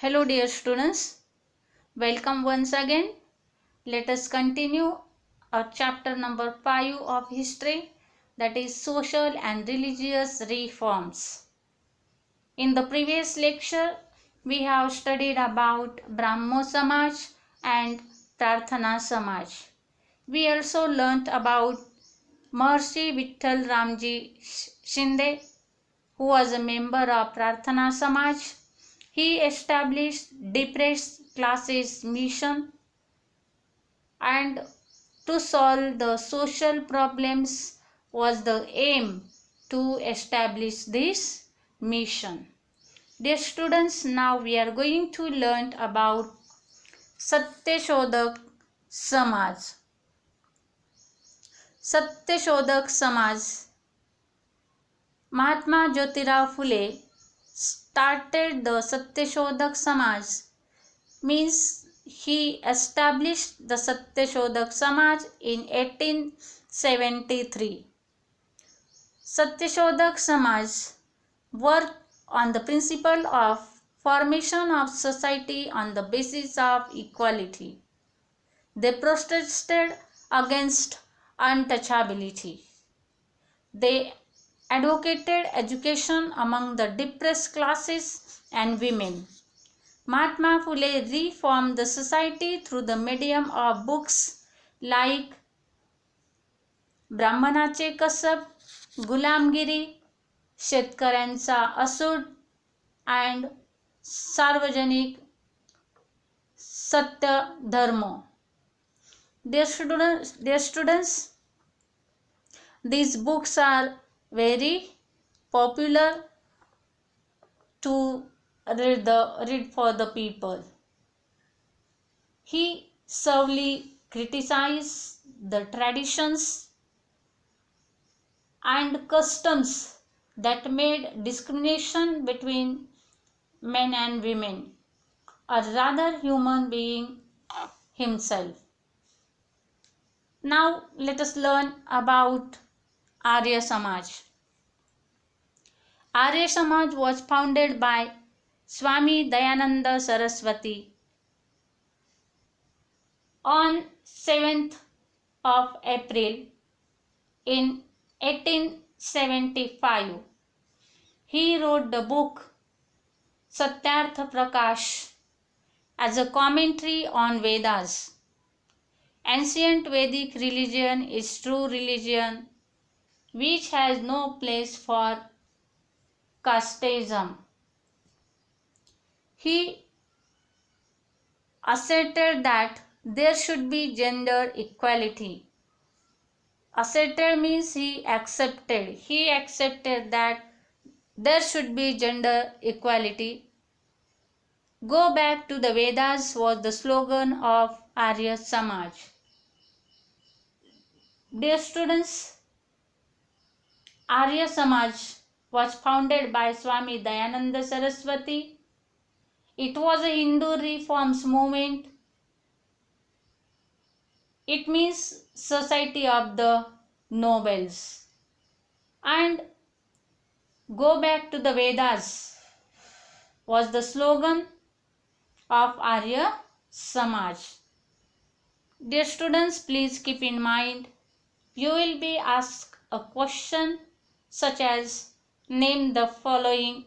Hello dear students, welcome once again. Let us continue our chapter number 5 of history, that is social and religious reforms. In the previous lecture we have studied about Brahmo Samaj and Prarthana Samaj. We also learnt about Maharshi Vittal Ramji Shinde, who was a member of Prarthana Samaj. He established depressed classes mission and to solve the social problems was the aim to establish this mission. Dear students, now we are going to learn about Satyashodak Samaj. Satyashodak Samaj. Mahatma Jyotirao Phule started the Satyashodak Samaj, means he established the Satyashodak Samaj in 1873. Satyashodak Samaj worked on the principle of formation of society on the basis of equality. They protested against untouchability. They advocated education among the depressed classes and women. Mahatma Phule reformed the society through the medium of books like ब्राह्मणाचे कसब, गुलामगिरी, शेतकऱ्यांचा असूड and सार्वजनिक सत्य धर्म. Dear students, these books are very popular to read for the people. He severely criticized the traditions and customs that made discrimination between men and women, or rather human being himself. Now let us learn about Arya Samaj. Arya Samaj was founded by Swami Dayananda Saraswati on 7th of April in 1875. He wrote the book Satyartha Prakash as a commentary on Vedas. Ancient Vedic religion is true religion which has no place for casteism. He asserted that there should be gender equality. Asserted means he accepted. He accepted that there should be gender equality. Go back to the Vedas was the slogan of Arya Samaj. Dear students, Arya Samaj was founded by Swami Dayananda Saraswati. It was a Hindu reforms movement. It means society of the nobles. And go back to the Vedas was the slogan of Arya Samaj. Dear students, please keep in mind, you will be asked a question such as name the following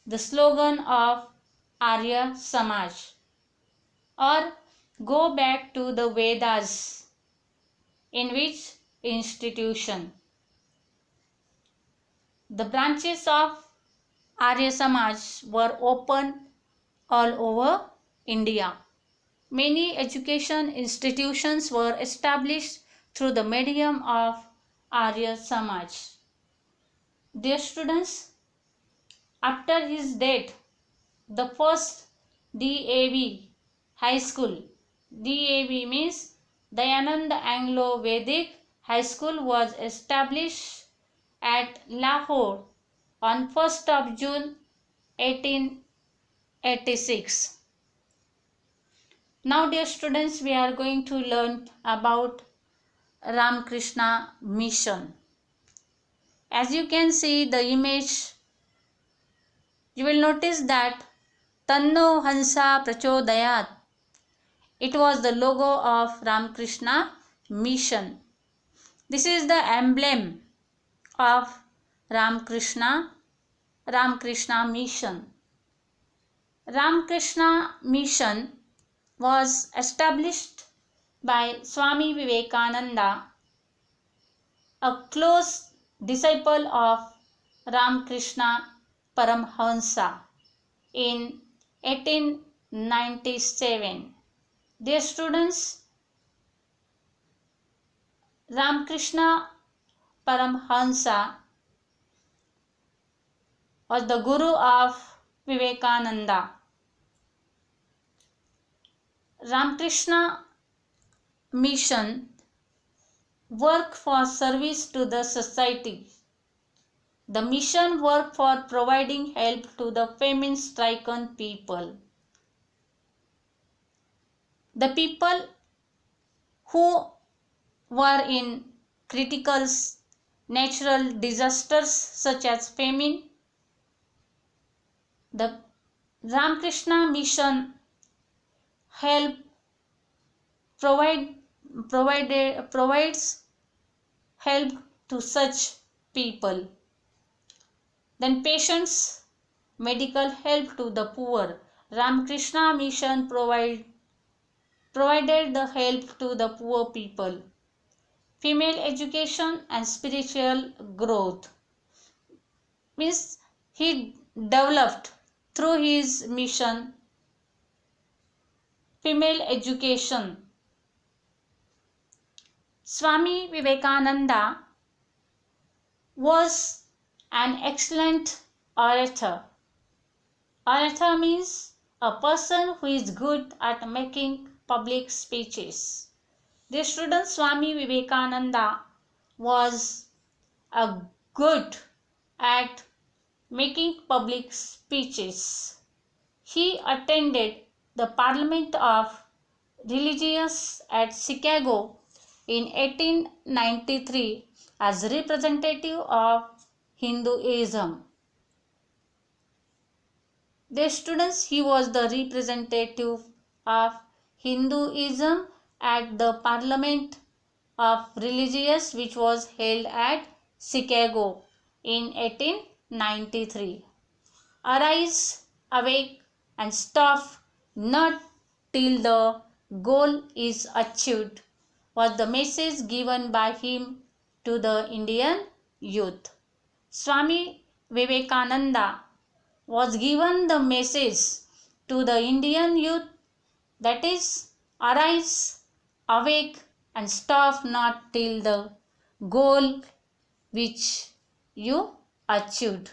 the slogan of Arya Samaj, or go back to the Vedas in which institution. The branches of Arya Samaj were open all over India. Many education institutions were established through the medium of Arya Samaj. Dear students, after his death, the first DAV High School, DAV means Dayananda Anglo Vedic High School, was established at Lahore on 1st of June 1886. Now dear students, we are going to learn about Ramakrishna Mission. As you can see the image, you will notice that Tanno Hansa Prachodayat. It was the logo of Ramakrishna Mission. This is the emblem of Ramakrishna Mission. Ramakrishna Mission was established by Swami Vivekananda, a close disciple of Ramakrishna Paramhansa, in 1897. Dear students, Ramakrishna Paramhansa was the guru of Vivekananda. Ramakrishna Mission work for service to the society. The mission work for providing help to the famine-stricken people. The people who were in critical natural disasters such as famine, the Ramakrishna Mission help provides help to such people. Then patients, medical help to the poor. Ramakrishna Mission provided the help to the poor people. Female education and spiritual growth. Means he developed through his mission female education. Swami Vivekananda was an excellent orator. Orator means a person who is good at making public speeches. The student Swami Vivekananda was a good at making public speeches. He attended the Parliament of Religious at Chicago in 1893 as representative of Hinduism. The students, he was the representative of Hinduism at the Parliament of Religious, which was held at Chicago in 1893. Arise, awake, and stop not till the goal is achieved was the message given by him to the Indian youth. Swami Vivekananda was given the message to the Indian youth, that is, arise, awake, and stop not till the goal which you achieved.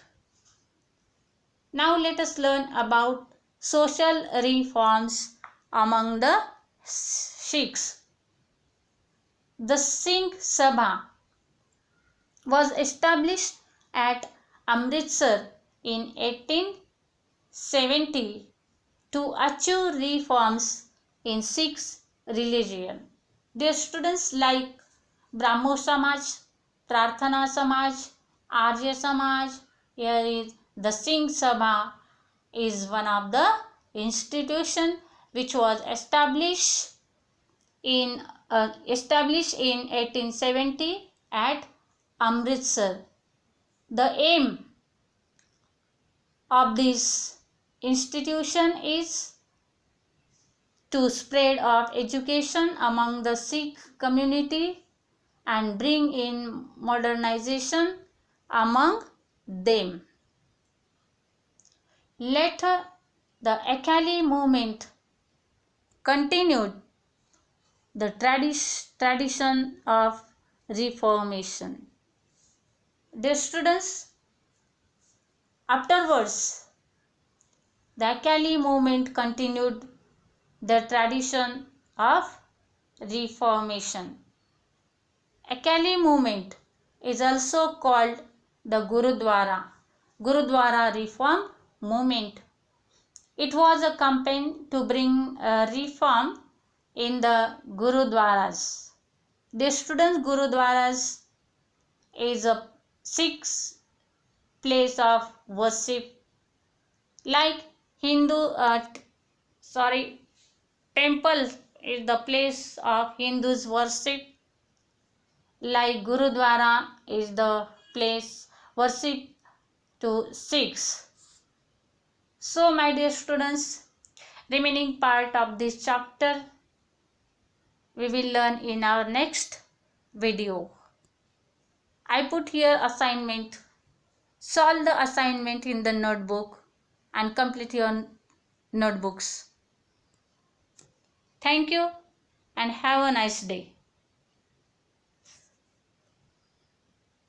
Now let us learn about social reforms among the Sikhs. The Singh Sabha was established at Amritsar in 1870 to achieve reforms in Sikh religion. Their students like Brahmo Samaj, Prarthana Samaj, Arya Samaj. Here is the Singh Sabha is one of the institution which was established in 1870 at Amritsar. The aim of this institution is to spread of education among the Sikh community and bring in modernization among them. Later, the Akali movement continued the tradition of reformation. Dear students, afterwards, the Akali movement continued the tradition of reformation. Akali movement is also called the Gurudwara reform movement. It was a campaign to bring reform in the Gurudwaras. The students, Gurudwaras is a Sikh place of worship. Like Hindu, temple is the place of Hindus worship, like Gurudwara is the place worship to Sikhs. So, my dear students, remaining part of this chapter we will learn in our next video. I put here assignment. Solve the assignment in the notebook and complete your notebooks. Thank you and have a nice day.